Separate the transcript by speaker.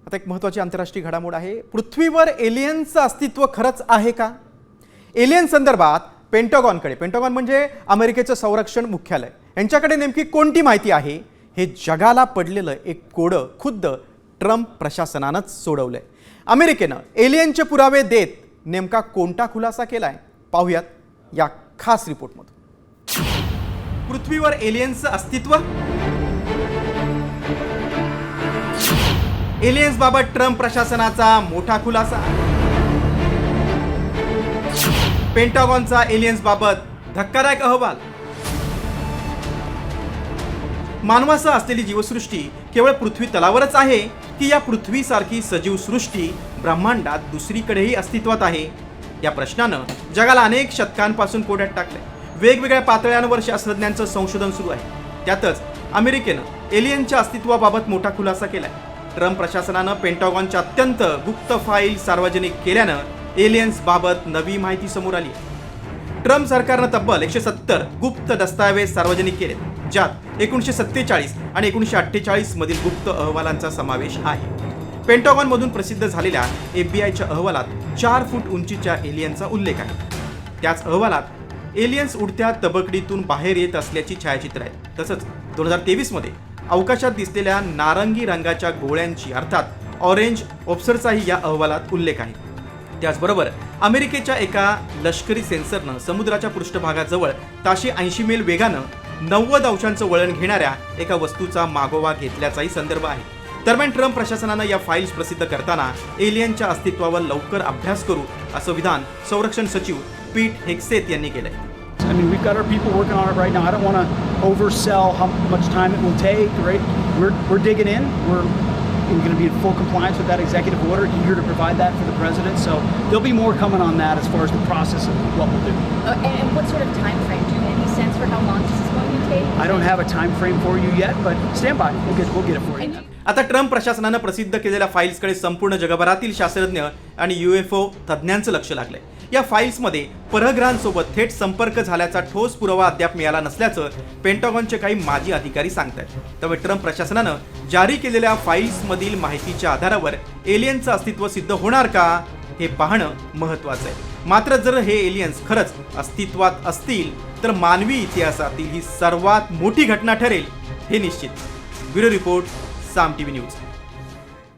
Speaker 1: आता एक महत्त्वाची आंतरराष्ट्रीय घडामोड आहे। पृथ्वीवर एलियनचं अस्तित्व खरंच आहे का? एलियन संदर्भात पेंटागॉन म्हणजे अमेरिकेचं संरक्षण मुख्यालय यांच्याकडे नेमकी कोणती माहिती आहे हे जगाला पडलेलं एक कोडं खुद्द ट्रम्प प्रशासनानंच सोडवलंय। अमेरिकेनं एलियनचे पुरावे देत नेमका कोणता खुलासा केलाय पाहूयात या खास रिपोर्टमध्ये। पृथ्वीवर एलियनचं अस्तित्व, एलियन्स बाबत ट्रम्प प्रशासनाचा मोठा खुलासा, पेंटागॉनचा एलियन्स बाबत धक्कादायक अहवाल। मानवासह असलेली जीवसृष्टी केवळ पृथ्वी तलावरच आहे की या पृथ्वीसारखी सजीव सृष्टी ब्रह्मांडात दुसरीकडेही अस्तित्वात आहे? या प्रश्नानं जगाला अनेक शतकांपासून कोड्यात टाकले। वेगवेगळ्या पातळ्यांवर शास्त्रज्ञांचं संशोधन सुरू आहे। त्यातच अमेरिकेनं एलियनच्या अस्तित्वाबाबत मोठा खुलासा केलाय। ट्रम्प प्रशासनानं पेंटागॉनच्या अत्यंत गुप्त फाईल सार्वजनिक केल्यानं एलियन्स बाबत नवी माहिती समोर आली आहे। ट्रम्प सरकारनं तब्बल 170 गुप्त दस्तऐवज सार्वजनिक केले, ज्यात 1947 आणि 1948 मधील गुप्त अहवालांचा समावेश आहे। पेंटागॉनमधून प्रसिद्ध झालेल्या FBI अहवालात 4 फूट उंचीच्या एलियनचा उल्लेख आहे। त्याच अहवालात एलियन्स उडत्या तबकडीतून बाहेर येत असल्याची छायाचित्र आहेत। तसंच 2023 मध्ये अवकाशात दिसलेल्या नारंगी रंगाच्या गोळ्यांची अर्थात ऑरेंज ऑब्सरचाही या अहवालात उल्लेख आहे। त्याचबरोबर अमेरिकेच्या एका लष्करी सेन्सरनं समुद्राच्या पृष्ठभागाजवळ ताशी 80 मैल वेगानं 90 अंशांचं वळण घेणाऱ्या एका वस्तूचा मागोवा घेतल्याचाही संदर्भ आहे। दरम्यान ट्रम्प प्रशासनानं या फाईल्स प्रसिद्ध करताना एलियनच्या अस्तित्वावर लवकर अभ्यास करू असं विधान संरक्षण सचिव पीट हेग्सेथ यांनी केलंय।
Speaker 2: I mean, we've got our people working on it right now. I don't want to oversell how much time it will take, right? We're digging in. We're going to be in full compliance with that executive order, eager to provide that for the president. So there'll be more coming on that as far as the process of what we'll do.
Speaker 3: And what sort of time frame? Do you have any sense for how long this is going to take?
Speaker 2: I don't have a time frame for you yet, but stand by. We'll get it for you.
Speaker 1: आता Trump प्रशासनानं प्रसिद्ध केलेल्या फाईल्सकडे संपूर्ण जगभरातील शास्त्रज्ञ आणि UFO तज्ज्ञांचं लक्ष लागलंय। या फाईल्समध्ये परग्रहांसोबत थेट संपर्क झाल्याचा ठोस पुरावा अद्याप मिळाला नसल्याचं पेंटागॉनचे काही माजी अधिकारी सांगतात। त्यामुळे ट्रम्प प्रशासनानं जारी केलेल्या फाईल्समधील माहितीच्या आधारावर एलियनचं अस्तित्व सिद्ध होणार का हे पाहणं महत्त्वाचं आहे। मात्र जर हे एलियन्स खरंच अस्तित्वात असतील तर मानवी इतिहासातील ही सर्वात मोठी घटना ठरेल हे निश्चित। ब्युरो रिपोर्ट, साम TV न्यूज।